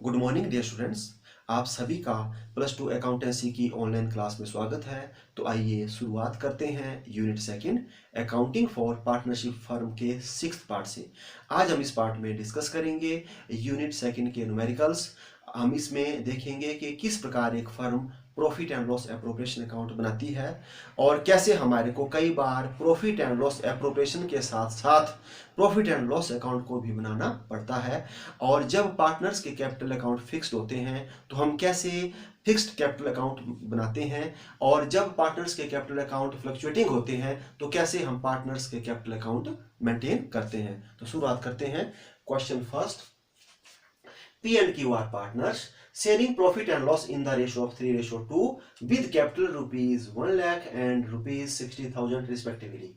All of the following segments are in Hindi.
Good morning dear students. आप सभी का प्लस टू अकाउंटेंसी की ऑनलाइन क्लास में स्वागत है। तो आइए शुरुआत करते हैं unit second accounting for partnership firm के 6th पार्ट से। आज हम इस पार्ट में डिस्कस करेंगे यूनिट सेकंड के न्यूमेरिकल्स। हम इसमें देखेंगे कि किस प्रकार एक firm profit and loss appropriation account बनाती है और कैसे हमारे को कई बार प्रॉफिट एंड लॉस एप्रोप्रिएशन के साथ साथ प्रॉफिट एंड लॉस अकाउंट को भी बनाना पड़ता है। और जब पार्टनर्स के कैपिटल अकाउंट फिक्स्ड होते हैं तो हम कैसे फिक्स्ड कैपिटल अकाउंट बनाते हैं, और जब पार्टनर्स के कैपिटल अकाउंट फ्लक्चुएटिंग होते हैं तो कैसे हम पार्टनर्स के कैपिटल अकाउंट मेंटेन करते हैं। तो शुरुआत करते हैं। Question first, P and Q are partners sharing profit and loss in the ratio of 3:2 with capital rupees 1 lakh and rupees 60,000 respectively।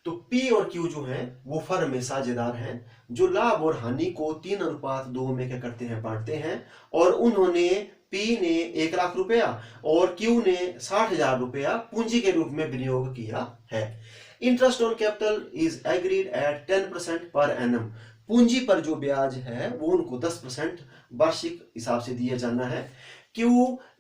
तो P और Q जो हैं वो फर्म में साझेदार हैं जो लाभ और हानि को 3:2 में क्या करते हैं, बांटते हैं। और उन्होंने P ने 1 लाख रुपया और Q ने 60,000 रुपया पूंजी के रूप में विनियोग किया है। Interest on capital is agreed at 10% per annum. पूंजी पर जो ब्याज है वो उनको 10% वार्षिक हिसाब से दिया जाना है। Q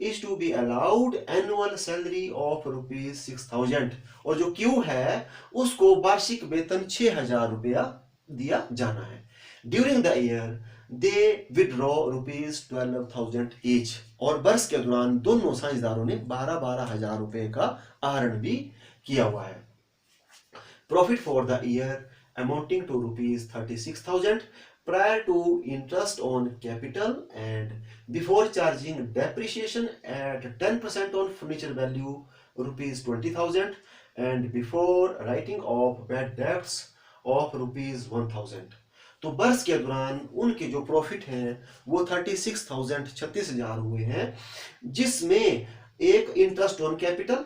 is to be allowed annual salary of rupees 6,000। और जो Q है उसको वार्षिक वेतन 6,000 रुपया दिया जाना है। During the year they withdraw rupees 12,000 each. और वर्ष के दौरान दोनों साझेदारों ने 12,000 रुपए का आहरण भी किया हुआ है। Profit for the year amounting to rupees 36,000 prior to interest on capital and before charging depreciation at 10% on furniture value rupees 20,000 and before writing off bad debts of rupees 1,000। तो वर्ष के दौरान उनके जो प्रॉफिट हैं वो 36,000 हुए हैं, जिसमें एक इंटरेस्ट ऑन कैपिटल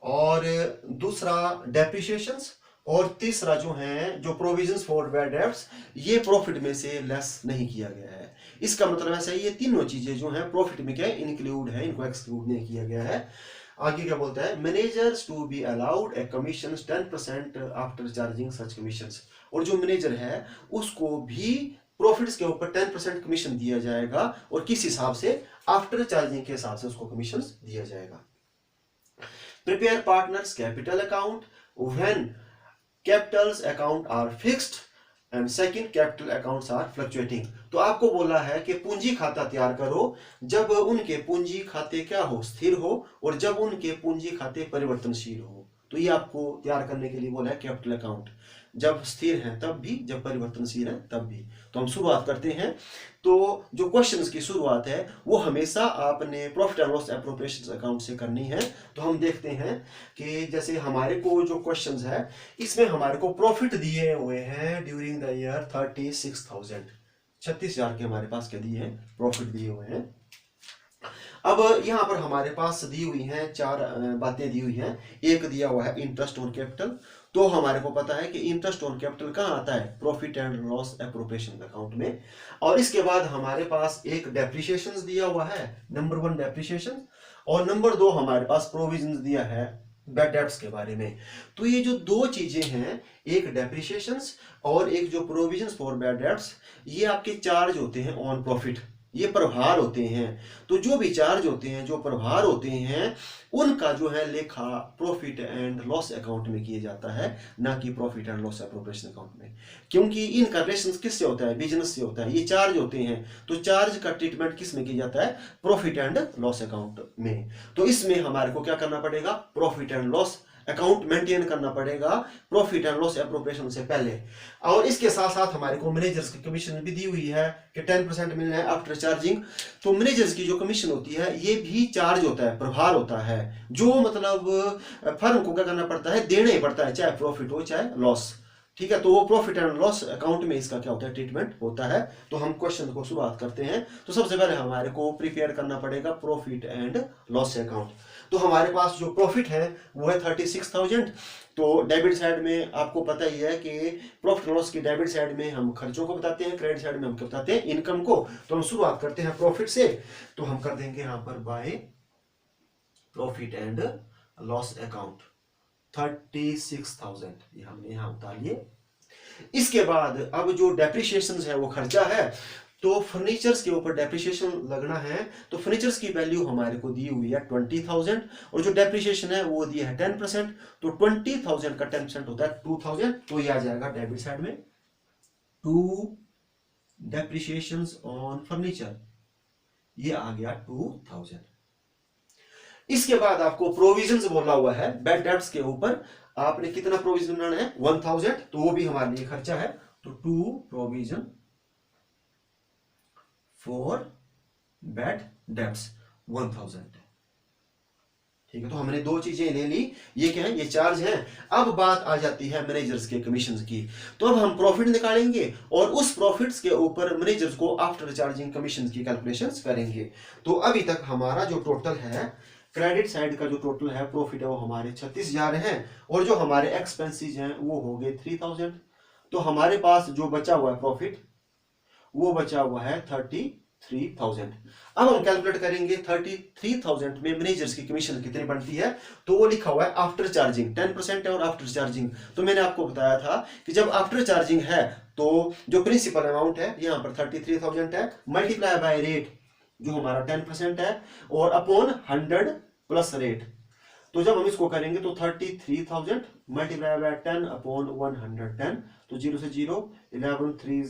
और दूसरा डेप्रिसिएशंस और तीसरा जो है जो प्रोविजंस फॉर बैड डेब्ट्स, ये प्रॉफिट में से लेस नहीं किया गया है। इसका मतलब ऐसा है ये तीनों चीजें जो हैं प्रॉफिट में क्या इंक्लूड है, इनको एक्सक्लूड नहीं किया गया है। आगे क्या बोलता है, managers to be allowed a commission 10% after charging such commissions. और जो मैनेजर है उसको भी प्रॉफिट्स के ऊपर 10% कमीशन दिया जाएगा और किस हिसाब से, आफ्टर चार्जिंग के हिसाब से उसको कमीशन दिया जाएगा। Prepare partners capital account when capitals account are fixed and second capital accounts are fluctuating. तो आपको बोला है कि पूंजी खाता तैयार करो जब उनके पूंजी खाते क्या हो, स्थिर हो, और जब उनके पूंजी खाते परिवर्तनशील हो। तो ये आपको तैयार करने के लिए बोला है कैपिटल अकाउंट, जब स्थिर है तब भी, जब परिवर्तनशील है तब भी। तो हम शुरुआत करते हैं। तो जो क्वेश्चंस की शुरुआत है वो हमेशा आपने profit and loss appropriation account से करनी है। तो हम देखते हैं कि जैसे हमारे को जो क्वेश्चंस है इसमें हमारे को प्रॉफिट दिए हुए हैं ड्यूरिंग द ईयर 36,000, 36,000 के हमारे पास क्या दिए हैं, प्रॉफिट दिए हुए हैं। अब यहां पर हमारे पास दी हुई हैं चार बातें दी हुई हैं। एक दिया हुआ है इंटरेस्ट ऑन कैपिटल। तो हमारे को पता है कि इंटरेस्ट ऑन कैपिटल कहाँ आता है, profit and loss appropriation account में। और इसके बाद हमारे पास एक डेप्रिसिएशन दिया हुआ है, नंबर 1 डेप्रिसिएशन, और नंबर 2 हमारे पास प्रोविजन दिया है बैड डेब्ट्स के बारे में। तो ये जो दो चीजें हैं, एक डेप्रिसिएशन और एक जो प्रोविजन फॉर बैड डेब्ट्स, ये आपके चार्ज होते हैं ऑन प्रॉफिट, ये प्रभार होते हैं। तो जो भी चार्ज होते हैं, जो प्रभार होते हैं, उनका जो है लेखा प्रॉफिट एंड लॉस अकाउंट में किया जाता है, ना कि profit and loss appropriation account में। क्योंकि इनका रिलेशन किससे होता है, बिजनेस से होता है। ये चार्ज होते हैं तो चार्ज का ट्रीटमेंट किस में किया जाता है, प्रॉफिट एंड लॉस अकाउंट में। तो इसमें हमारे को क्या करना पड़ेगा, profit and loss account maintain करना पड़ेगा प्रॉफिट एंड लॉस एप्रोप्रिएशन से पहले। और इसके साथ साथ हमारे को मैनेजर्स की कमीशन भी दी हुई है कि 10% मिलना है आफ्टर चार्जिंग। तो मैनेजर्स की जो कमीशन होती है ये भी चार्ज होता है, प्रभार होता है, जो मतलब फर्म को क्या करना पड़ता है, देना ही पड़ता है, चाहे प्रॉफिट हो चाहे लॉस। ठीक है, तो वो प्रॉफिट एंड लॉस अकाउंट में इसका क्या होता है, ट्रीटमेंट होता है। तो हम क्वेश्चन को शुरुआत करते हैं। तो सबसे पहले हमारे को प्रिपेयर करना पड़ेगा प्रॉफिट एंड लॉस अकाउंट। तो हमारे पास जो प्रॉफिट है वो है 36,000। तो डेबिट साइड में आपको पता ही है कि प्रॉफिट लॉस की डेबिट साइड में हम खर्चों को बताते हैं, क्रेडिट साइड में हम बताते हैं इनकम को। तो हम शुरुआत करते हैं प्रॉफिट से। तो हम कर देंगे यहाँ पर by profit and loss account 36,000, ये हमने यहाँ उतार लिए। इसके बाद अब जो डेप्रिसिएशन है वो खर्चा है, तो फर्नीचर्स के ऊपर डेप्रिसिएशन लगना है, तो फर्नीचर्स की वैल्यू हमारे को दी हुई है 20,000 और जो डेप्रिसिएशन है वो दिया है 10%, तो 20,000 का 10% होता है 2,000, तो ये आ जाएगा डेबिट साइड में टू डेप्रिसिएशन ऑन फर्नीचर, ये आ गया 2,000। इसके बाद आपको प्रोविजंस बोला हुआ है बैड डेब्ट्स के ऊपर, आपने कितना प्रोविजन बनाना है 1,000, तो वो भी हमारे लिए खर्चा है, तो to provision for bad debts 1,000। ठीक है, तो हमने दो चीजें ले ली, ये क्या है, ये चार्ज है। अब बात आ जाती है मैनेजर्स के कमीशन की, तो अब हम प्रॉफिट निकालेंगे और उस प्रॉफिट्स के ऊपर मैनेजर्स को आफ्टर चार्जिंग कमीशन की कैलकुलेशंस करेंगे। तो अभी तक हमारा जो टोटल है क्रेडिट साइड का जो टोटल है प्रॉफिट है वो हमारे 36,000 है, और जो हमारे एक्सपेंसेस हैं वो हो गए 3,000। तो हमारे पास जो बचा हुआ है प्रॉफिट वो बचा हुआ है 33,000। अब हम कैलकुलेट करेंगे 33,000 में मैनेजर्स की कमीशन कितनी बनती है, तो वो लिखा हुआ है आफ्टर चार्जिंग 10% है, और आफ्टर चार्जिंग तो मैंने आपको बताया था कि जब आफ्टर चार्जिंग है तो जो प्रिंसिपल अमाउंट है यहाँ पर 33,000 है, मल्टीप्लाई बाय रेट जो हमारा 10% है, और अपॉन 100 प्लस रेट। तो जब हम इसको करेंगे तो 33,000 मल्टीप्लाई बाय 10 अपॉन 110, तो 0 से 0 11 3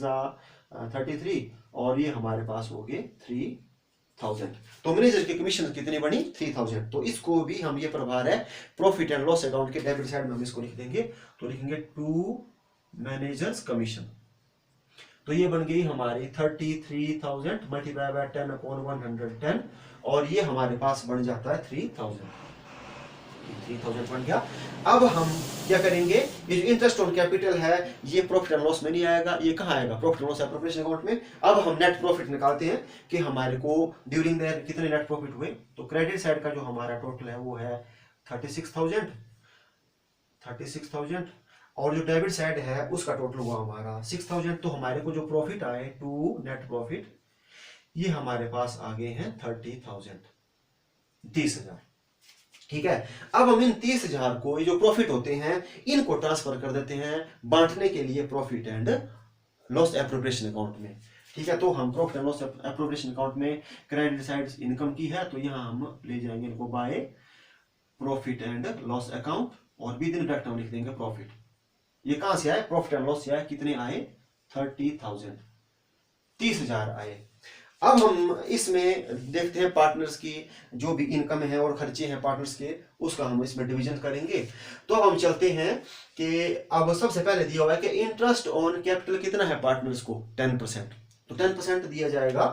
33, और ये हमारे पास हो गए 3,000। तो मैनेजर की कमीशन कितनी बनी 3,000। तो इसको भी हम, ये प्रभार है प्रॉफिट एंड लॉस अकाउंट के डेबिट साइड में हम इसको लिख देंगे, तो लिखेंगे टू मैनेजर्स कमीशन। तो ये बन गई हमारी 33,000 मल्टीप्लाई बाय 10 अपॉन 110, और ये हमारे पास बन जाता है 3,000 बन गया। अब हम क्या करेंगे, ये जो इंटरेस्ट ऑन कैपिटल है ये प्रॉफिट एंड लॉस में नहीं आएगा, ये कहाँ आएगा profit and loss appropriation account में। अब हम नेट प्रॉफिट निकालते हैं कि हमारे को ड्यूरिंग द कितने नेट प्रॉफिट हुए। तो क्रेडिट साइड का जो हमारा टोटल है वो है 36,000, और जो डेबिट साइड है उसका टोटल हुआ हमारा 6,000। तो हमारे को जो प्रॉफिट आए टू नेट प्रॉफिट ये हमारे पास आ गए हैं 30,000, 30,000। ठीक है, अब हम इन 30,000 को, ये जो प्रॉफिट होते हैं इनको ट्रांसफर कर देते हैं बांटने के लिए profit and loss appropriation account में। ठीक है, तो हम profit and loss appropriation account में क्रेडिट साइड इनकम की है, तो यहां हम ले जाएंगे इनको by profit and loss account, और विद इन ब्रैकेट हम लिख देंगे प्रॉफिट। ये कहां से आए, प्रॉफिट एंड लॉस से आए, कितने आए 30,000, 30,000 आए। अब हम इसमें देखते हैं पार्टनर्स की जो भी इनकम है और खर्चे हैं पार्टनर्स के, उसका हम इसमें डिवीजन करेंगे। तो अब हम चलते हैं कि अब सबसे पहले दिया हुआ है कि इंटरेस्ट ऑन कैपिटल कितना है पार्टनर्स को 10%, तो 10% दिया जाएगा।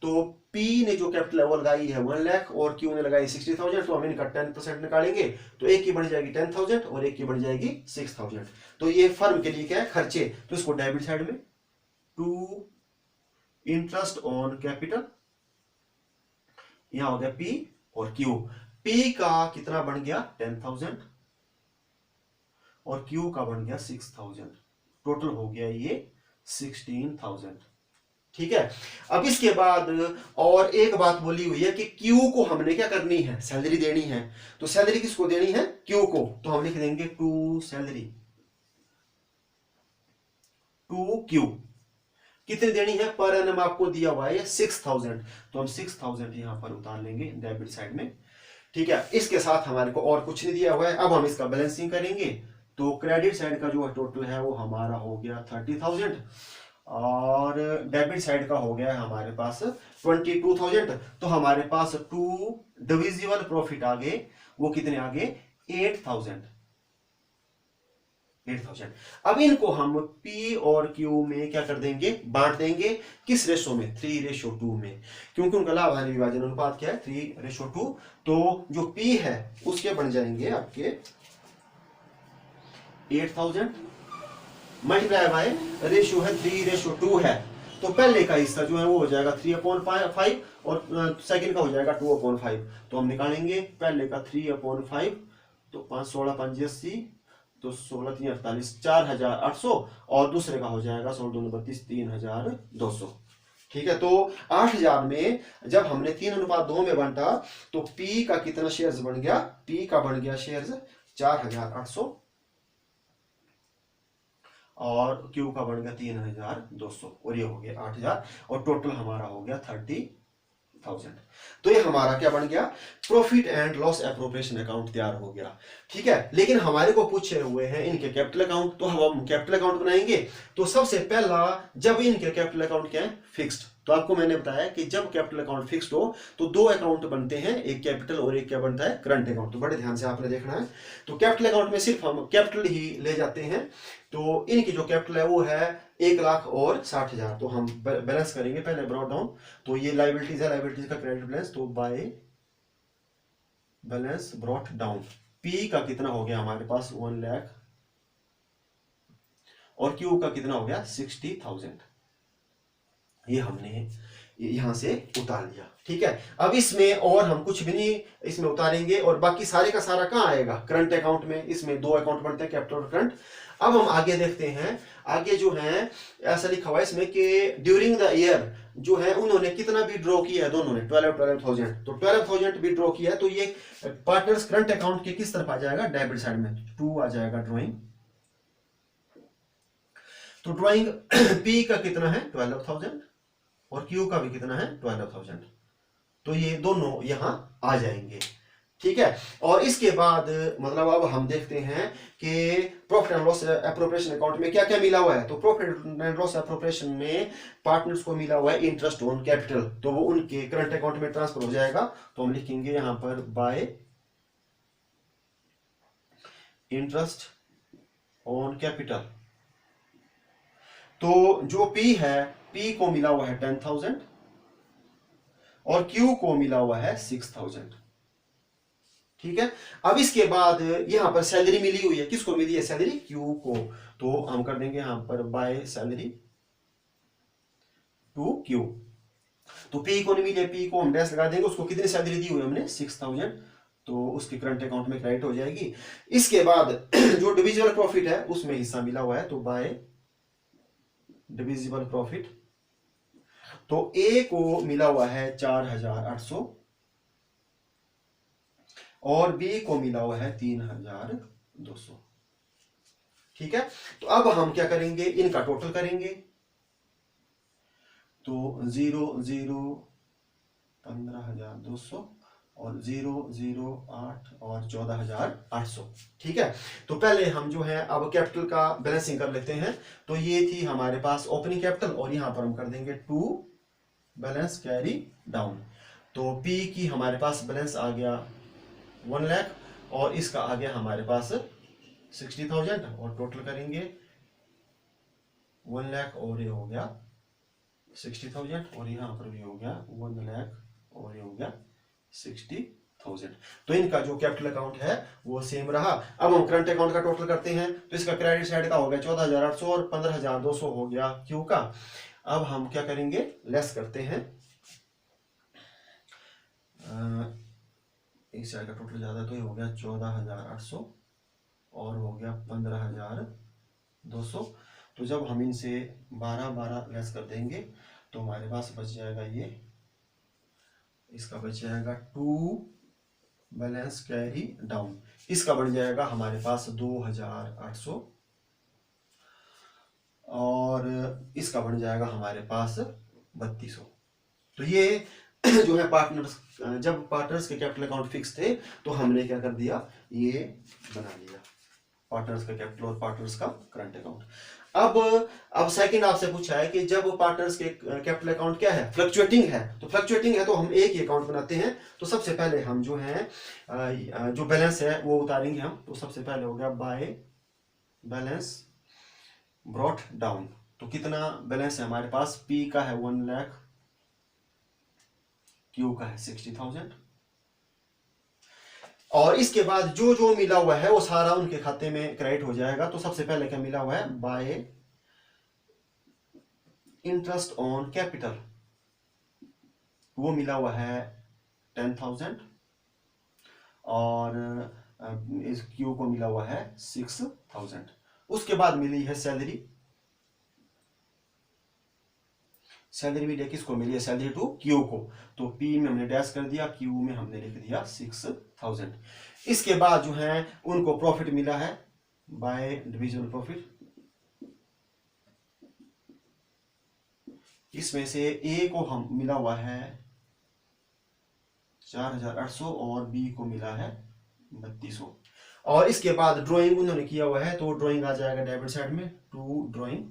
तो पी ने जो कैपिटल वो लगाई है 1 लाख और क्यू ने लगाई 60,000, तो हम इनका 10% निकालेंगे, तो एक की बढ़ जाएगी 10,000 और एक की बढ़ जाएगी 6,000। तो ये फर्म के लिए क्या है खर्चे, तो इसको डेबिट साइड में टू इंटरेस्ट ऑन कैपिटल, यहां हो गया पी और क्यू। पी का कितना बन गया 10,000 और क्यू का बन गया 6,000, टोटल हो गया ये 16,000। ठीक है, अब इसके बाद और एक बात बोली हुई है कि क्यू को हमने क्या करनी है, सैलरी देनी है। तो सैलरी किसको देनी है, क्यू को, तो हम लिख देंगे टू सैलरी टू क्यू। कितनी देनी है पर एनम आपको दिया हुआ है 6,000, तो हम 6,000 यहां पर उतार लेंगे डेबिट साइड में। ठीक है, इसके साथ हमारे को और कुछ नहीं दिया हुआ है। अब हम इसका बैलेंसिंग करेंगे, तो क्रेडिट साइड का जो टोटल है वो हमारा हो गया 30,000 और डेबिट साइड का हो गया है हमारे पास 22,000। तो हमारे पास टू डिविजिबल प्रॉफिट आ गए, वो कितने आ गए 8,000। अब इनको हम P और Q में क्या कर देंगे, बांट देंगे। किस रेशो में, 3:2 में, क्योंकि उनका लाभ हानि विभाजन अनुपात क्या है 3:2। तो जो P है उसके बन जाएंगे आपके 8,000 मल्टीप्लाई बाय रेशियो है 3:2 है, तो पहले का हिस्सा जो है वो हो जाएगा 3/5 और सेकंड का हो जाएगा 2/5। तो हम निकालेंगे पहले का 3/5, तो 5 16 5 80, तो 16 3 48 4,800, और दूसरे का हो जाएगा 16 2 32 3,200। ठीक है, तो 8,000 में जब हमने 3:2 में बांटा तो P का कितना शेयर्स बन गया, P का बन गया शेयर्स 4,800, और क्यू का बन गया 3200 और ये हो गया 8000 और टोटल हमारा हो गया 30,000। तो ये हमारा क्या बन गया, profit and loss appropriation account तैयार हो गया। ठीक है, लेकिन हमारे को पूछे हुए हैं इनके कैपिटल अकाउंट, तो हम कैपिटल अकाउंट बनाएंगे। तो सबसे पहला, जब इनके कैपिटल अकाउंट क्या है, फिक्स्ड, तो आपको मैंने बताया कि जब कैपिटल अकाउंट फिक्स्ड हो तो दो अकाउंट बनते हैं, एक कैपिटल और एक क्या बनता है, करंट अकाउंट। तो बड़े ध्यान से आपने देखना है। तो कैपिटल अकाउंट में सिर्फ हम कैपिटल ही ले जाते हैं। तो इनकी जो कैपिटल है वो है 1,60,000। तो हम बैलेंस करेंगे पहले ब्रॉट डाउन। तो ये लाइबिलिटीज है, लाइबिलिटीज का क्रेडिट बैलेंस, तो by balance brought down. P का कितना हो गया हमारे पास 1 लाख और क्यू का कितना हो गया 60,000। ये हमने यहां से उतार लिया। ठीक है, अब इसमें और हम कुछ भी नहीं इसमें उतारेंगे और बाकी सारे का सारा कहां आएगा, करंट अकाउंट में। इसमें दो अकाउंट बनते हैं, कैपिटल और करंट। अब हम आगे देखते हैं, आगे जो है ऐसा लिखा हुआ है इसमें कि ड्यूरिंग द ईयर जो है उन्होंने कितना भी ड्रॉ किया है, दोनों ने 12,000। तो 12,000 भी ड्रॉ किया है, तो ये पार्टनर्स करंट अकाउंट के किस तरफ आ जाएगा, डेबिट साइड में 2 आ जाएगा ड्रॉइंग। तो ड्रॉइंग पी का कितना है 12,000 और क्यू का भी कितना है 12,000। तो ये दोनों यहां आ जाएंगे। ठीक है, और इसके बाद मतलब अब हम देखते हैं कि profit and loss appropriation account में क्या क्या मिला हुआ है। तो प्रॉफिट एंड लॉस एप्रोप्रिएशन में पार्टनर्स को मिला हुआ है इंटरेस्ट ऑन कैपिटल, तो वो उनके करंट अकाउंट में ट्रांसफर हो जाएगा। तो हम लिखेंगे यहां पर बाय इंटरेस्ट ऑन कैपिटल। तो जो पी है, पी को मिला हुआ है 10,000 और क्यू को मिला हुआ है 6,000। ठीक है, अब इसके बाद यहां पर सैलरी मिली हुई है, किसको मिली है सैलरी, क्यू को। तो हम कर देंगे यहां पर बाय सैलरी टू क्यू। तो पी को नहीं मिले, पी को हम डैश लगा देंगे, उसको कितनी सैलरी दी हुई है हमने 6,000, तो उसके करंट अकाउंट में क्रेडिट हो जाएगी। इसके बाद जो डिविजिबल प्रॉफिट है उसमें हिस्सा मिला हुआ है, तो बाय डिविजिबल प्रॉफिट। तो ए को मिला हुआ है 4,800 और बी को मिला हुआ है 3,200। ठीक है, तो अब हम क्या करेंगे, इनका टोटल करेंगे। तो 0,0 15,200 और 0,0 8 और 14,800। ठीक है, तो पहले हम जो है अब कैपिटल का बैलेंसिंग कर लेते हैं। तो ये थी हमारे पास ओपनिंग कैपिटल और यहां पर हम कर देंगे टू बैलेंस कैरी डाउन। तो पी की हमारे पास बैलेंस आ गया 1 लाख और इसका आ गया हमारे पास 60,000 और टोटल करेंगे 1 लाख और ये हो गया 60,000 और यहाँ पर भी हो गया 1 लाख और ये हो गया 60,000। तो इनका जो कैपिटल अकाउंट है वो सेम रहा। अब हम करंट अकाउंट का टोटल करते हैं। तो इसका क्रेडिट साइड का हो गया 14,800 और 15,200 हो गया क्यू का। अब हम क्या करेंगे, लेस करते हैं। इस साइड का टोटल ज्यादा, तो ये हो गया 14,800 और हो गया 15,200। तो जब हम इनसे 12 लेस कर देंगे तो हमारे पास बच जाएगा ये, इसका बच जाएगा 2 बैलेंस कैरी डाउन। इसका बन जाएगा हमारे पास 2,800 और इसका बन जाएगा हमारे पास 3,200। तो ये जो है पार्टनर्स, जब पार्टनर्स के कैपिटल अकाउंट फिक्स थे तो हमने क्या कर दिया, ये बना लिया पार्टनर्स का कैपिटल और पार्टनर्स का करंट अकाउंट। अब सेकंड आपसे पूछा है कि जब पार्टनर्स के कैपिटल अकाउंट क्या है, फ्लक्चुएटिंग है। तो फ्लक्चुएटिंग है तो हम एक ही अकाउंट बनाते हैं। तो सबसे पहले हम जो है जो बैलेंस है वो उतारेंगे हम। तो सबसे पहले हो गया बाय बैलेंस ब्रॉट डाउन। तो कितना बैलेंस है हमारे पास, पी का है 1 लाख, क्यू का है 60,000 और इसके बाद जो जो मिला हुआ है वो सारा उनके खाते में क्रेडिट हो जाएगा। तो सबसे पहले क्या मिला हुआ है, बाय इंटरेस्ट ऑन कैपिटल, वो मिला हुआ है 10,000 और इस क्यू को मिला हुआ है 6,000। उसके बाद मिली है सैलरी, सैलरी भी किसको मिली है, सैलरी टू क्यू को। तो पी में हमने डैश कर दिया, क्यू में हमने लिख दिया 6,000। इसके बाद जो है उनको प्रॉफिट मिला है बाय डिविजिबल प्रॉफिट। इसमें से ए को हम मिला हुआ है 4800 और बी को मिला है 3200। और इसके बाद ड्राइंग उन्होंने किया हुआ है, तो ड्राइंग आ जाएगा डेबिट साइड में, टू ड्राइंग।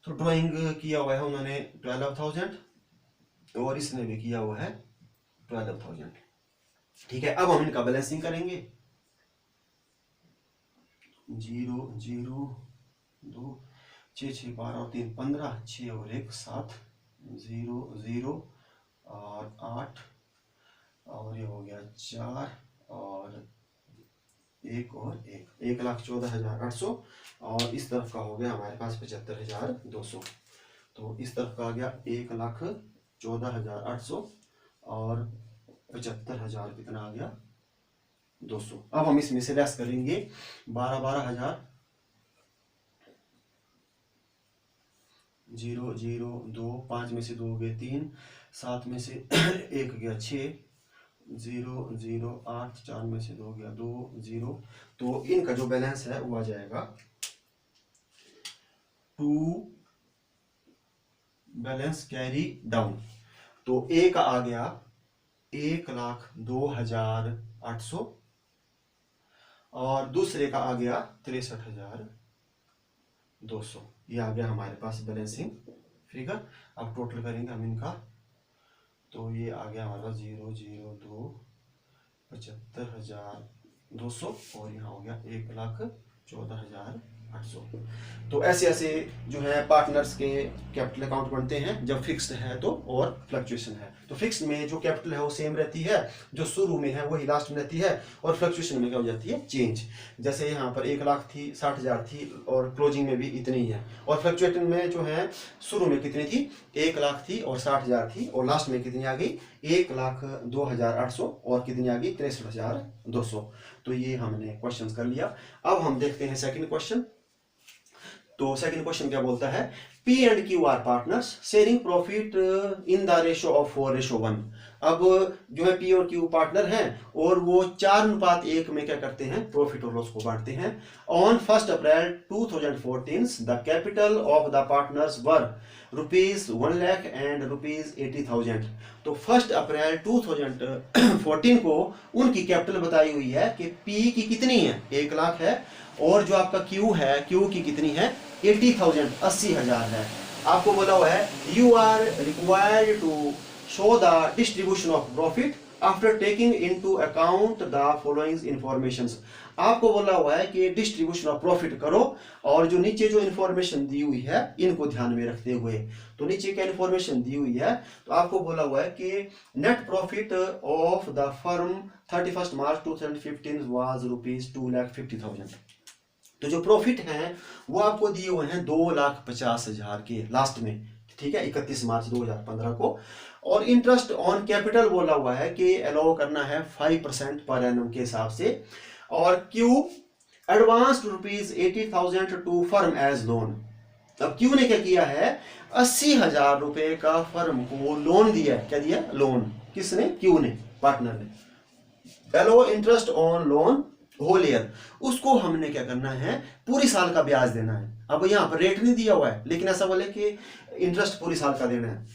तो ड्राइंग किया हुआ है उन्होंने 12,000 और इसने भी किया हुआ है 12,000। ठीक है, अब हम इनका बैलेंसिंग करेंगे। 0 0 2 6 6 12 और 3 15 6 और 1 7 0 0 और 8 और ये हो गया 4 और 1 और 1,14,800 और इस तरफ का हो गया हमारे पास 75,200। तो इस तरफ का आ गया 1,14,800 और 75,000 कितना आ गया 200। अब हम इसमें से लेस करेंगे 12,000 0 0 2 5 में से 2 गए 3 7 में से 1 गया 6 0 0 8 4 में से 2 गया 2 0। तो इनका जो बैलेंस है वो आ जाएगा 2 बैलेंस कैरी डाउन। तो ए का आ गया 1,02,800 और दूसरे का आ गया 63,200। ये आ गया हमारे पास बैलेंसिंग फिगर। अब टोटल करेंगे हम इनका, तो ये आ गया हमारे पास 0 0 2 75,200 और यहाँ हो गया 1,14,800। तो ऐसे ऐसे जो है पार्टनर्स के कैपिटल अकाउंट बनते हैं जब फिक्स्ड है तो और फ्लक्चुएशन है। तो फिक्स्ड में जो कैपिटल है वो सेम रहती है, जो शुरू में है वही लास्ट में रहती है, और फ्लक्चुएशन में क्या हो जाती है चेंज। जैसे यहाँ पर 1,00,000 थी 60,000 थी और क्लोजिंग में भी इतनी ही है। और फ्लक्चुएटिंग में जो है शुरू में कितनी थी 1,00,000 थी और 60,000 थी और लास्ट में कितनी आ गई 1,02,800 और कितनी आ गई 63,200। तो ये हमने क्वेश्चन कर लिया। अब हम देखते हैं सेकंड क्वेश्चन। तो सेकंड क्वेश्चन क्या बोलता है, P and Q are partners sharing profit in the ratio of 4:1। अब जो है P और Q पार्टनर हैं और वो 4:1 में क्या करते हैं प्रॉफिट और लॉस को बांटते हैं। On 1 April 2014 the capital of the partners were ₹1,00,000 and ₹80,000। तो 1 अप्रैल 2014 को उनकी कैपिटल बताई हुई है कि P की कितनी है 1,00,000 है और जो आपका Q है Q की कितनी है 80,000 80,000 है। आपको बोला हुआ है you are required to show the distribution of profit after taking into account the following informations. आपको बोला हुआ है कि डिस्ट्रीब्यूशन ऑफ प्रॉफिट करो और जो नीचे जो इन्फॉर्मेशन दी हुई है इनको ध्यान में रखते हुए। तो नीचे क्या इन्फॉर्मेशन दी हुई है, तो आपको बोला हुआ है कि net profit of the firm 31 March 2015 was ₹2,50,000। तो जो प्रॉफिट हैं वो आपको दिए हुए हैं 2,50,000 के लास्ट में, ठीक है 31 मार्च 2015 को। और इंटरेस्ट ऑन कैपिटल बोला हुआ है कि अलाउ करना है 5% पर एनम के हिसाब से। और Q advanced ₹80,000 to firm as loan. अब क्यू ने क्या किया है 80,000 रुपए का फर्म को लोन दिया। क्या दिया लोन, किसने क्यू ने पार्टनर ने। Allow interest on loan whole year, उसको हमने क्या करना है पूरी साल का ब्याज देना है। अब यहाँ पर रेट नहीं दिया हुआ है लेकिन ऐसा बोले कि इंटरेस्ट पूरी साल का देना है।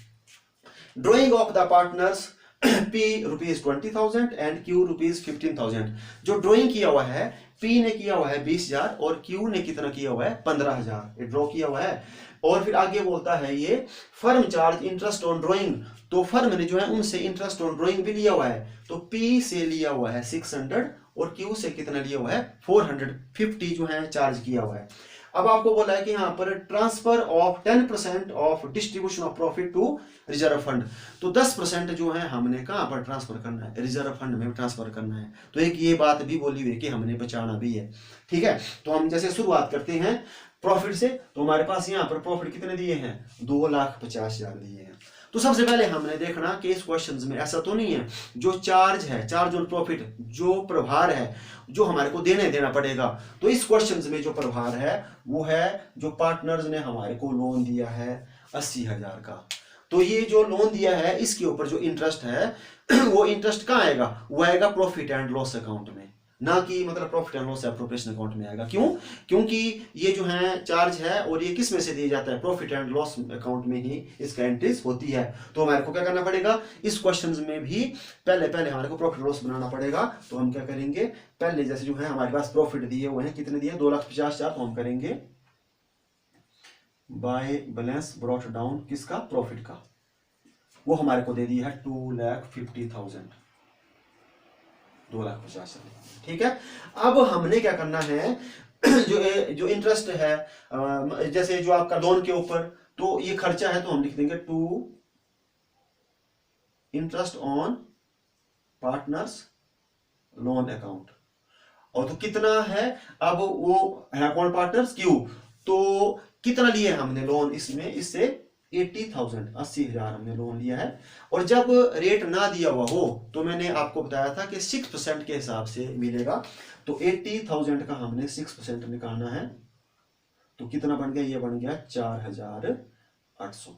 Drawing of the partners P ₹20,000 and Q ₹15,000। जो ड्रॉइंग किया हुआ है P ने किया हुआ है 20,000 और Q ने कितना किया हुआ है 15,000, ये ड्रॉ किया हुआ है। और फिर आगे बोलता है ये firm charge interest on drawing, तो फर्म ने जो है उनसे इंटरेस्ट ऑन ड्रॉइंग भी लिया हुआ है। तो P से लिया हुआ है 600 और Q से कितना लिया हुआ है 450 जो है चार्ज किया हुआ है। अब आपको बोला है कि यहाँ पर transfer of 10% of distribution of profit to reserve fund. तो 10% जो है हमने कहाँ पर ट्रांसफर करना है रिजर्व फंड में ट्रांसफर करना है। तो एक ये बात भी बोली हुई कि हमने बचाना भी है, ठीक है। तो हम जैसे शुरुआत करते हैं प्रॉफिट से, तो हमारे पास यहाँ पर प्रॉफिट कितने दिए हैं 2,50,000 दिए हैं। तो सबसे पहले हमने देखना कि इस क्वेश्चंस में ऐसा तो नहीं है जो चार्ज है चार्ज ऑन प्रॉफिट जो प्रभार है जो हमारे को देना पड़ेगा। तो इस क्वेश्चंस में जो प्रभार है वो है जो पार्टनर्स ने हमारे को लोन दिया है 80,000 का। तो ये जो लोन दिया है इसके ऊपर जो इंटरेस्ट है वो इंटरेस्ट कहाँ आएगा, वो आएगा प्रॉफिट एंड लॉस अकाउंट में। ना कि मतलब profit and loss appropriation account में आएगा। क्यों? क्योंकि ये जो है चार्ज है और ये किस में से दिया जाता है, प्रॉफिट एंड लॉस अकाउंट में ही इसका एंट्रीज होती है। तो हमारे को क्या करना पड़ेगा, इस क्वेश्चन में भी पहले हमारे को प्रॉफिट लॉस बनाना पड़ेगा। तो हम क्या करेंगे, पहले जैसे जो है हमारे पास प्रॉफिट दिए हुए हैं, कितने दिए, 2,50,000, तो हम करेंगे बाय बैलेंस ब्रॉट डाउन किसका, प्रॉफिट का, वो हमारे को दे दिया है 2,50,000, 2,50,000। ठीक है। अब हमने क्या करना है, जो इंटरेस्ट है जैसे जो आपका लोन के ऊपर, तो ये खर्चा है तो हम लिख देंगे to interest on partners loan account. और तो कितना है, अब वो है कौन, पार्टनर्स, क्यू। तो कितना लिया है हमने लोन इसमें, इससे 80,000, 80,000 हमने लोन लिया है। और जब रेट ना दिया हुआ हो तो मैंने आपको बताया था कि 6% के हिसाब से मिलेगा। तो 80,000 का हमने 6% निकालना है, तो कितना बन गया, ये बन गया 4,800,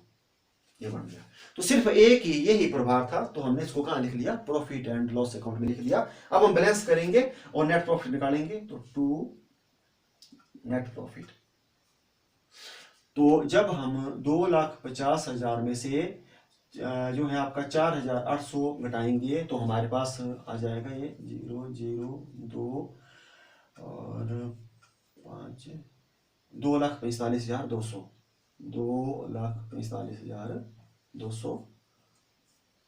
ये बन गया। तो सिर्फ एक ही यही प्रभाव था, तो हमने इसको कहां लिख लिया, प्रॉफिट एंड लॉस अकाउंट में लिख लिया। अब हम बैलेंस करेंगे और नेट प्रॉफिट निकालेंगे, तो टू नेट प्रॉफिट। तो जब हम 2,50,000 में से जो है आपका 4,800 घटाएंगे, तो हमारे पास आ जाएगा ये 0,0,2 और 5, 2,45,200, 2,45,200।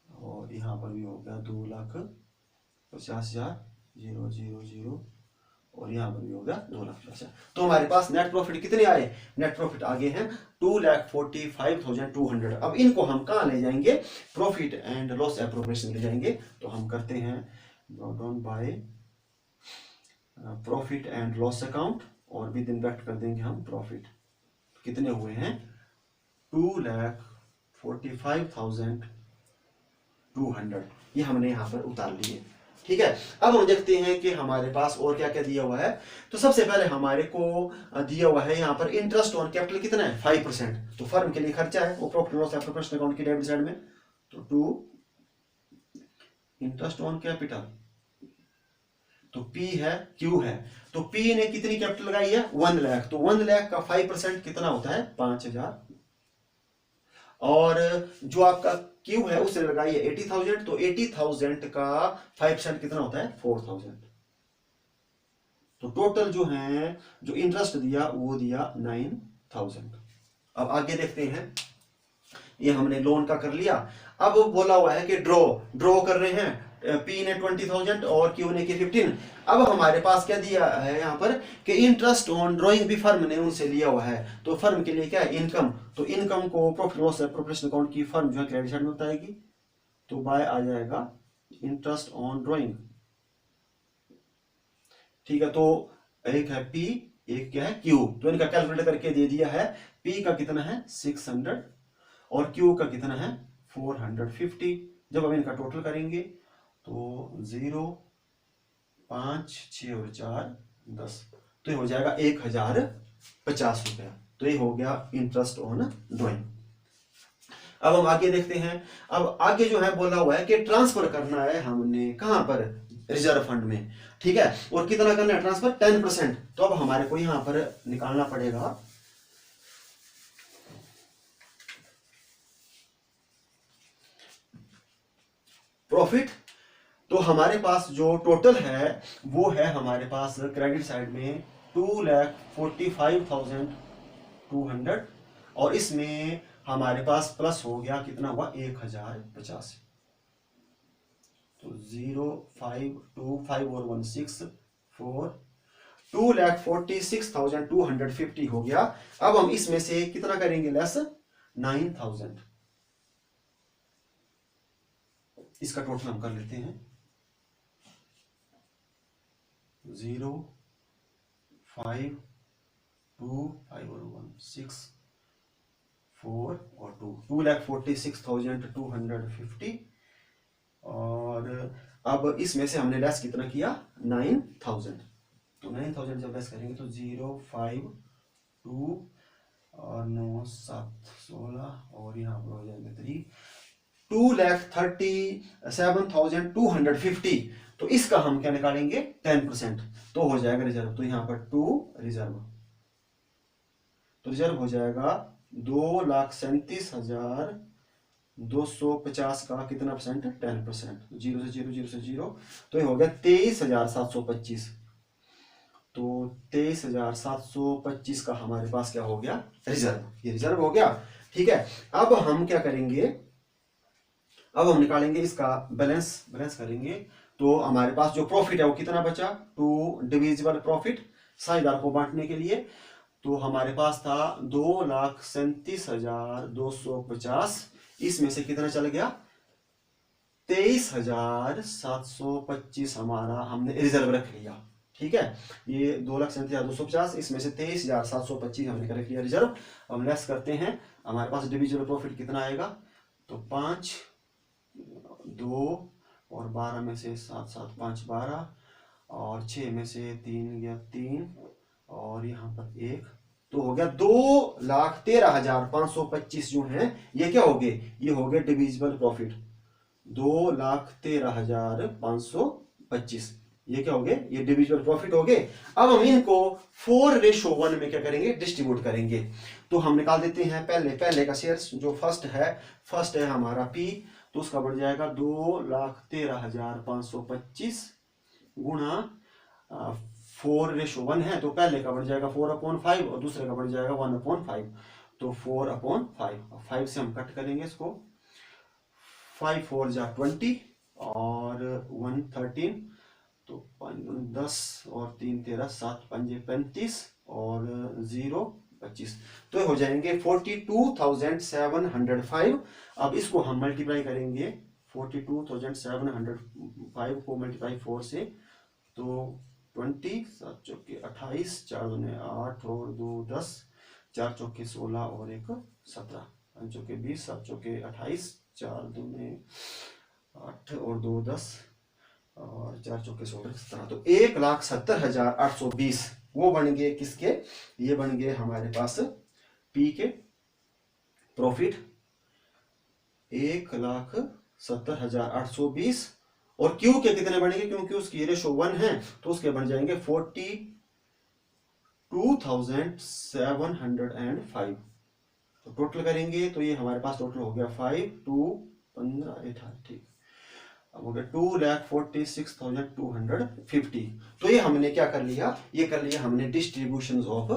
और यहाँ पर भी हो गया 2,50,000, 0,0,0 और यहाँ पर भी हो गया 2,50,000। तो हमारे पास नेट प्रॉफिट कितने आए, नेट प्रॉफिट आगे हैं 2,45,200। अब इनको हम कहाँ ले जाएंगे, प्रॉफिट एंड लॉस एप्रोप्रिएशन ले जाएंगे। तो हम करते हैं brought down by profit and loss account, और विद इन ब्रैकेट कर देंगे हम प्रॉफिट। कितने हुए हैं, 2,45,200, ये हमने यहाँ पर उतार लिए। ठीक है। अब हम देखते हैं कि हमारे पास और क्या क्या दिया हुआ है। तो सबसे पहले हमारे को दिया हुआ है यहाँ पर इंटरेस्ट ऑन कैपिटल कितना है, 5%। तो फर्म के लिए खर्चा है, वो प्रॉफिट लॉस एप्रोप्रिएशन अकाउंट की डेबिट साइड में। तो टू इंटरेस्ट ऑन कैपिटल, तो P है, Q है। तो P ने कितनी कैपिटल लगाई है, 1 लाख। तो 1 लाख का 5% कितना होता है, 5,000। और जो आपका Q है उसने लगाई है 80,000, तो 80,000 का 5% कितना होता है, 4,000। तो टोटल जो है, जो इंटरेस्ट दिया वो दिया 9,000। अब आगे देखते हैं, ये हमने लोन का कर लिया। अब बोला हुआ है कि ड्रॉ कर रहे हैं, P ने 20,000 और Q ने 15। अब हमारे पास क्या दिया है यहाँ पर कि इंटरेस्ट ऑन ड्रॉइंग भी फर्म ने उनसे लिया हुआ है। तो फर्म के लिए क्या है, इनकम। तो इनकम को प्रॉफिट लॉस एप्रोप्रिएशन अकाउंट की फर्म जो है क्रेडिट साइड में बताएगी। तो बाय आ जाएगा इंटरेस्ट ऑन ड्रॉइंग। ठीक है। तो एक है P, एक क्या है Q। तो इनका कैलकुलेट करके दे दिया है, P का कितना है 600 और Q का कितना है 450। जब हम इनका टोटल करेंगे तो 0, 5, 6 और 4, 10, तो ये हो जाएगा 1,050 रुपया। तो ये हो गया इंटरेस्ट ऑन ड्रॉइंग। अब हम आगे देखते हैं। अब आगे जो है बोला हुआ है कि ट्रांसफर करना है हमने कहां पर, रिजर्व फंड में। ठीक है। और कितना करना है ट्रांसफर, 10%। तो अब हमारे को यहां पर निकालना पड़ेगा प्रॉफिट। तो हमारे पास जो टोटल है वो है हमारे पास क्रेडिट साइड में 2,45,200, और इसमें हमारे पास प्लस हो गया, कितना हुआ 1,050। तो 0, 5, 2, 5 और 1, 6, 4, 2,46,250 हो गया। अब हम इसमें से कितना करेंगे लेस, 9,000। इसका टोटल हम कर लेते हैं 0, 5, 2, 5 और 1, 6, 4 और 2, 2,46,250। और अब इसमें से हमने लेस कितना किया, 9,000। तो 9,000 जब लेस करेंगे तो 0, 5, 2 और 9, 7, 16 और यहाँ पर हो जाएगा 3, 2,37,250। तो इसका हम क्या निकालेंगे 10%, तो हो जाएगा रिजर्व। तो यहाँ पर टू रिजर्व, तो रिजर्व हो जाएगा 2,37,250 का कितना परसेंट, 10%। जीरो से जीरो, जीरो से जीरो, तो ये हो गया 23,725। तो 23,725 का हमारे पास क्या हो गया, रिजर्व। ये रिजर्व हो गया। ठीक है, अब हम क्या करेंगे, अब हम निकालेंगे इसका बैलेंस, बैलेंस करेंगे। तो हमारे पास जो प्रॉफिट है वो कितना बचा, टू डिविजिबल प्रॉफिट, साझेदार को बांटने के लिए। तो हमारे पास था 2,37,250, इसमें से कितना चल गया, 23,725 हमारा हमने रिजर्व रख लिया। ठीक है, ये 2,37,250, इसमें से 23,725 हमने रख लिया रिजर्व। अब लेस करते हैं, हमारे पास डिविजिबल प्रॉफिट कितना आएगा, तो 5, 2 और 12 में से 7, 7, 5, 12 और 6 में से 3 गया 3 और यहाँ पर 1, तो हो गया 2,13,525 जो है ये क्या हो गए, ये हो गए डिविजिबल प्रॉफिट। 2,13,525 ये क्या हो गए, ये डिविजिबल प्रॉफिट हो गए। अब हम इनको 4:1 में क्या करेंगे, डिस्ट्रीब्यूट करेंगे। तो हम निकाल देते हैं पहले का शेयर, जो फर्स्ट है हमारा पी, तो उसका बढ़ जाएगा 2,13,525 गुणा 4:1 है, तो पहले का बढ़ जाएगा 4/5 और दूसरे का बढ़ जाएगा 1/5। तो 4/5, 5 से हम कट करेंगे इसको, 5 4 जा 20 और 1 13, तो 10 और 3 13, 7 5 35 और 0 25, तो हो जाएंगे 42,705। अब इसको हम मल्टीप्लाई करेंगे, 42,705 को मल्टीप्लाई 4 से, तो 20, 7 चौके 28, 4 दूने 8 और 2 10, 4 चौके 16 और 1 17, 5 चौके 20, 7 चौके 28, 4 दूने 8 और 2 10 और 4 चौके 16 17, तो 1,70,820 वो बन गए किसके, ये बन गए हमारे पास पी के प्रॉफिट 1,70,820। और क्यू के कितने बनेंगे, क्योंकि उसकी रेशो 1 है तो उसके बन जाएंगे 42,705। तो टोटल करेंगे तो ये हमारे पास टोटल हो गया 5 2 15 18, ठीक, अब हो गया 2,46,250। तो ये हमने क्या कर लिया, ये कर लिया हमने डिस्ट्रीब्यूशंस ऑफ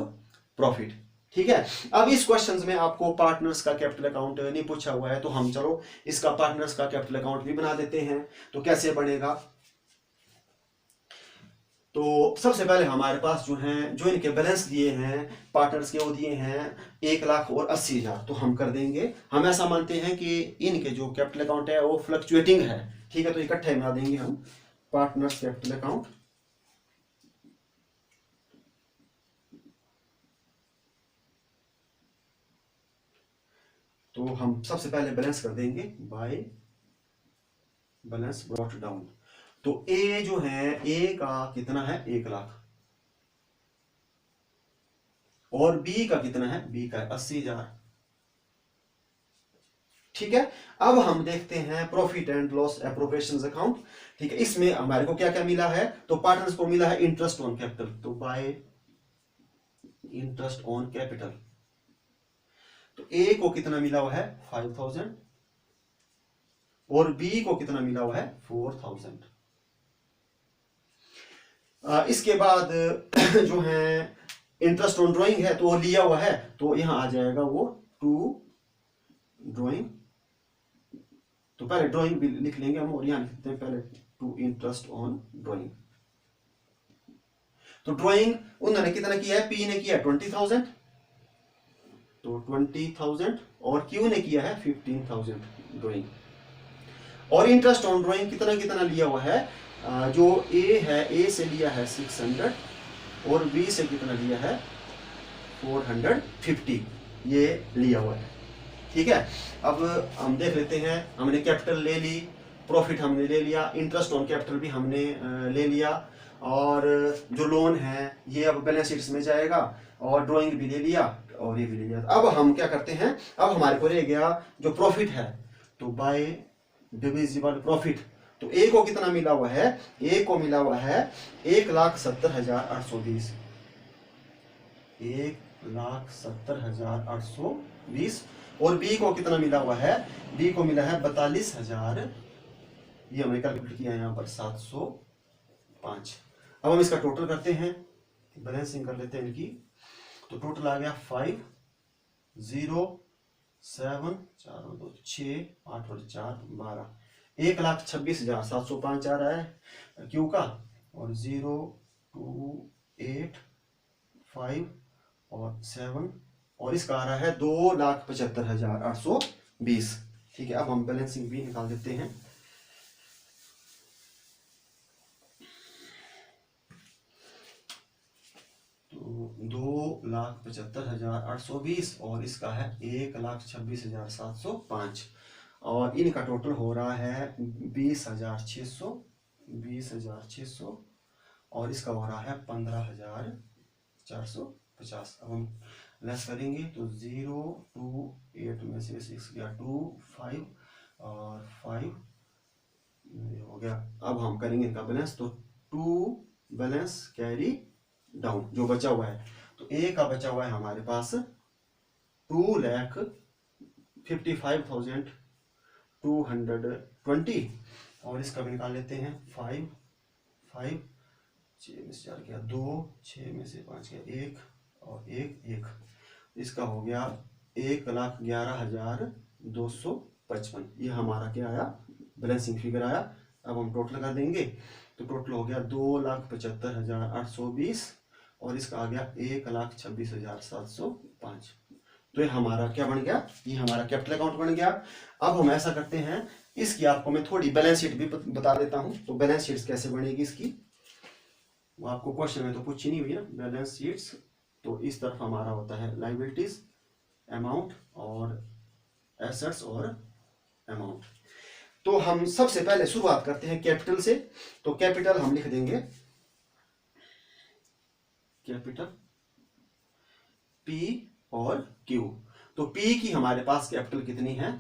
प्रॉफिट। ठीक है, अब इस क्वेश्चंस में आपको पार्टनर्स का कैपिटल अकाउंट नहीं पूछा हुआ है, तो हम चलो इसका पार्टनर्स का कैपिटल अकाउंट भी बना देते हैं। तो कैसे बनेगा, तो सबसे पहले हमारे पास जो है, जो इनके बैलेंस दिए हैं पार्टनर्स के, वो दिए हैं 1,80,000। तो हम कर देंगे, हम ऐसा मानते हैं कि इनके जो कैपिटल अकाउंट है वो फ्लक्चुएटिंग है। ठीक है, तो इकट्ठे बना देंगे हम पार्टनर्स कैपिटल अकाउंट। तो हम सबसे पहले बैलेंस कर देंगे बाय बैलेंस ब्रॉट डाउन। तो ए जो है, ए का कितना है 1,00,000 और बी का कितना है, बी का 80,000। ठीक है, अब हम देखते हैं profit and loss appropriations account. ठीक है, इसमें हमारे को क्या क्या मिला है, तो पार्टनर्स को मिला है इंटरेस्ट ऑन कैपिटल, तो बाय इंटरेस्ट ऑन कैपिटल। तो ए को कितना मिला हुआ है 5,000 और बी को कितना मिला हुआ है 4,000। इसके बाद जो है इंटरेस्ट ऑन ड्राइंग है, तो वो लिया हुआ है, तो यहां आ जाएगा वो टू ड्राइंग। तो पहले ड्राइंग भी लिख लेंगे हम, और यहां लिखते हैं पहले टू इंटरेस्ट ऑन ड्राइंग। तो ड्राइंग उन्होंने कितना किया है, पी ने किया 20,000, तो 20,000, और क्यू ने किया है 15,000 ड्राइंग। और इंटरेस्ट ऑन ड्राइंग कितना कितना लिया हुआ है, जो ए है, ए से लिया है 600 और बी से कितना लिया है 450, ये लिया हुआ है। ठीक है, अब हम देख लेते हैं, हमने कैपिटल ले ली, प्रॉफिट हमने ले लिया, इंटरेस्ट ऑन कैपिटल भी हमने ले लिया, और जो लोन है ये अब बैलेंस शीट्स में जाएगा, और ड्राइंग भी ले लिया और ये भी ले लिया। अब हम क्या करते हैं, अब हमारे को रह गया जो प्रॉफिट है, तो बाय डिविजिबल प्रॉफिट, तो ए को कितना मिला हुआ है, ए को मिला हुआ है 1,70,820, 1,70,820। और बी को कितना मिला हुआ है, बी को मिला है 42,000, ये हमने कैलकुलेट किया यहाँ पर 705। अब हम इसका टोटल करते हैं, बैलेंसिंग कर लेते हैं इनकी। तो टोटल आ गया 5 0 7 4 और 2 6 8 और 4 12, 1,26,705 आ रहा है क्यू का, और 0 2 8 5 और 7, और इसका आ रहा है 2,75,820। ठीक है, अब हम बैलेंसिंग भी निकाल देते हैं। तो 2,75,820 और इसका है 1,26,705, और इनका टोटल हो रहा है 20,600, और इसका हो रहा है 15,450। अब हम लेस करेंगे तो 0 2 8 में से 6 गया 2 5 और 5 हो गया। अब हम करेंगे इनका बैलेंस, तो 2 बैलेंस कैरी डाउन जो बचा हुआ है, तो ए का बचा हुआ है हमारे पास 2,55,220, और इसका भी निकाल लेते हैं 5 5 6 में से 4 गया 2 6 में से 5 गया 1 और 1 1, इसका हो गया 1,11,255। ये हमारा क्या आया, बैलेंसिंग फिगर आया। अब हम टोटल कर देंगे, तो टोटल हो गया 2,75,820, और इसका आ गया 1,26,705। तो ये हमारा क्या बन गया, ये हमारा कैपिटल अकाउंट बन गया। अब हम ऐसा करते हैं, इसकी आपको मैं थोड़ी बैलेंस शीट भी बता देता हूं। तो बैलेंस शीट्स कैसे बनेगी इसकी, वो आपको क्वेश्चन में तो पूछी नहीं हुई ना बैलेंस शीट्स। तो इस तरफ हमारा होता है लायबिलिटीज, अमाउंट, और एसेट्स और अमाउंट। तो हम सबसे पहले शुरुआत करते हैं कैपिटल से। तो कैपिटल हम लिख देंगे कैपिटल पी और क्यू। तो पी की हमारे पास कैपिटल कितनी है,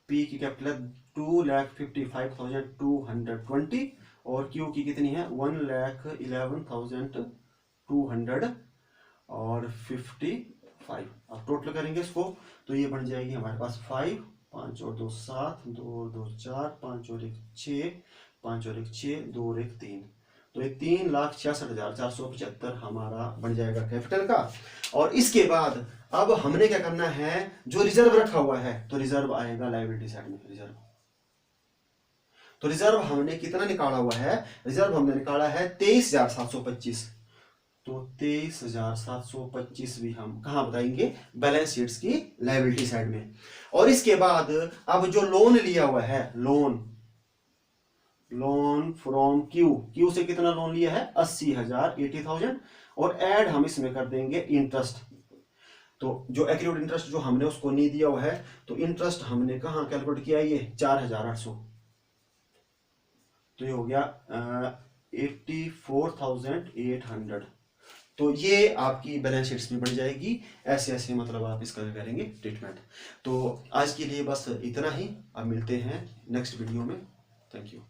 पी की कैपिटल 2,55,220, और क्यू की कितनी है 1,11,255। अब टोटल करेंगे इसको, तो ये बन जाएगी हमारे पास 5 5 और 2 7 2 और 2 4 5 और 1 6 5 और 1 6 2 और 1 3, तो ये 3,66,475 हमारा बन जाएगा कैपिटल का। और इसके बाद अब हमने क्या करना है, जो रिजर्व रखा हुआ है, तो रिजर्व आएगा लायबिलिटी साइड में। रिजर्व, तो रिजर्व हमने कितना निकाला हुआ है, रिजर्व हमने निकाला है 23,725। तो 23,725 भी हम कहां बताएंगे, बैलेंस शीट्स की लायबिलिटी साइड में। और इसके बाद अब जो लोन लिया हुआ है, लोन फ्रॉम क्यू, क्यू से कितना लोन लिया है 80,000 80,000, और ऐड हम इसमें कर देंगे इंटरेस्ट। तो जो एक्यूरेट इंटरेस्ट जो हमने उसको नहीं दिया हुआ है, तो इंटरेस्ट हमने कहां कैलकुलेट किया, ये 4,800, तो ये हो गया 84,800। तो ये आपकी बैलेंस शीट्स में बन जाएगी। ऐसे ऐसे मतलब आप इसका करेंगे ट्रीटमेंट। तो आज के लिए बस इतना ही, अब मिलते हैं नेक्स्ट वीडियो में। Thank you.